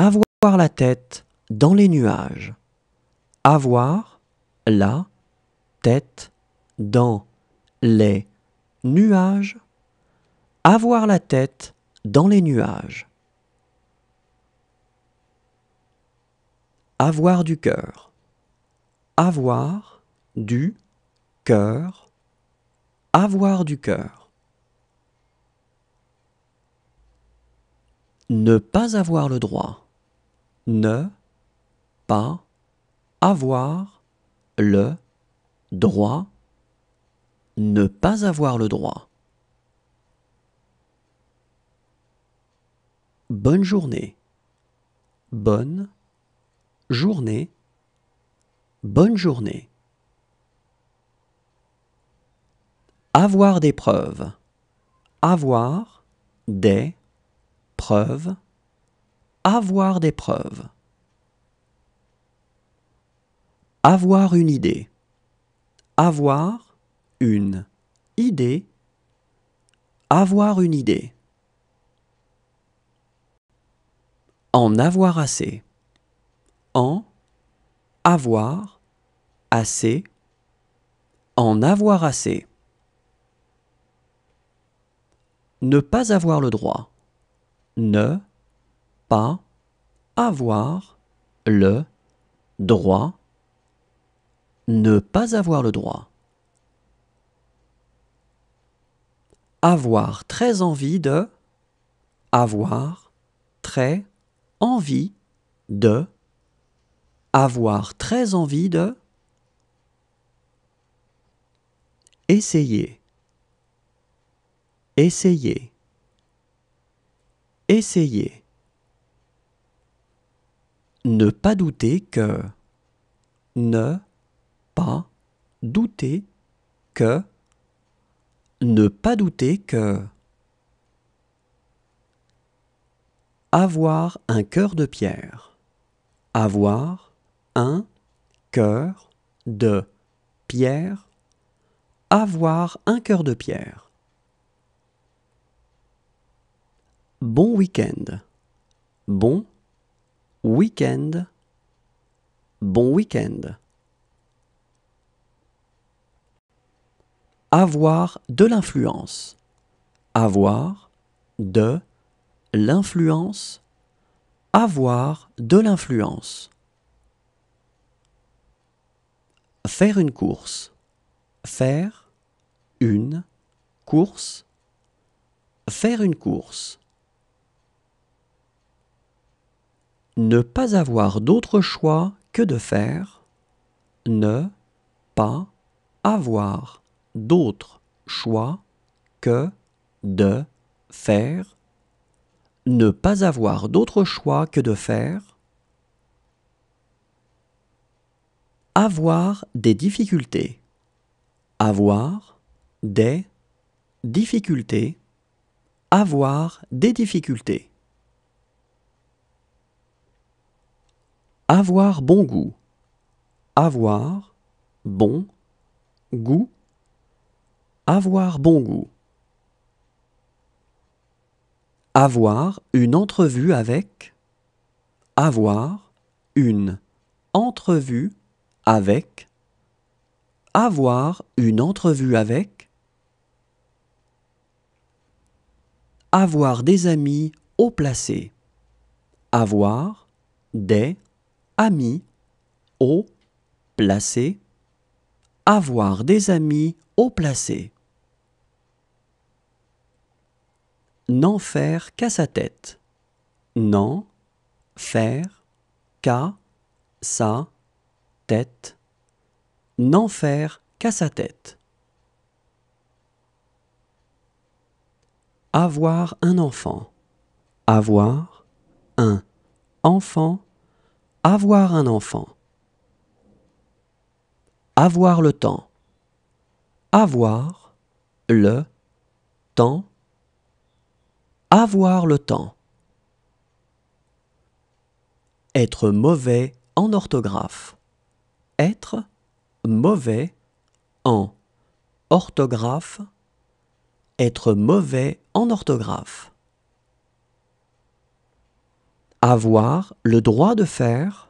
Avoir la tête dans les nuages. Avoir la tête dans les nuages. Avoir la tête dans les nuages. Avoir du cœur. Avoir du cœur. Avoir du cœur. Ne pas avoir le droit. Ne pas avoir le droit. Ne pas avoir le droit. Bonne journée. Bonne journée. Bonne journée. Avoir des preuves. Avoir des preuves. Avoir des preuves. Avoir une idée. Avoir une idée. Avoir une idée. En avoir assez. En avoir assez. En avoir assez. Ne pas avoir le droit. Ne pas avoir le droit. Ne pas avoir le droit. Avoir très envie de. Avoir très envie de. Avoir très envie de. Essayer. Essayer. Essayer. Ne pas douter que. Ne pas douter que. Ne pas douter que. Avoir un cœur de pierre. Avoir un cœur de pierre. Avoir un cœur de pierre. Bon week-end. Bon week-end. Bon week-end. Avoir de l'influence. Avoir de l'influence. Avoir de l'influence. Faire une course. Faire une course. Faire une course. Ne pas avoir d'autre choix que de faire. Ne pas avoir d'autre choix que de faire. Ne pas avoir d'autre choix que de faire. Avoir des difficultés. Avoir des difficultés. Avoir des difficultés. Avoir bon goût. Avoir bon goût. Avoir bon goût. Avoir une entrevue avec. Avoir une entrevue avec. Avoir une entrevue avec. Avoir des amis haut placés. Avoir des amis haut placés. Avoir des amis haut placés. N'en faire qu'à sa tête. N'en faire qu'à sa tête. N'en faire qu'à sa tête. Avoir un enfant. Avoir un enfant. Avoir un enfant. Avoir le temps. Avoir le temps. Avoir le temps. Être mauvais en orthographe. Être mauvais en orthographe. Être mauvais en orthographe. Avoir le droit de faire.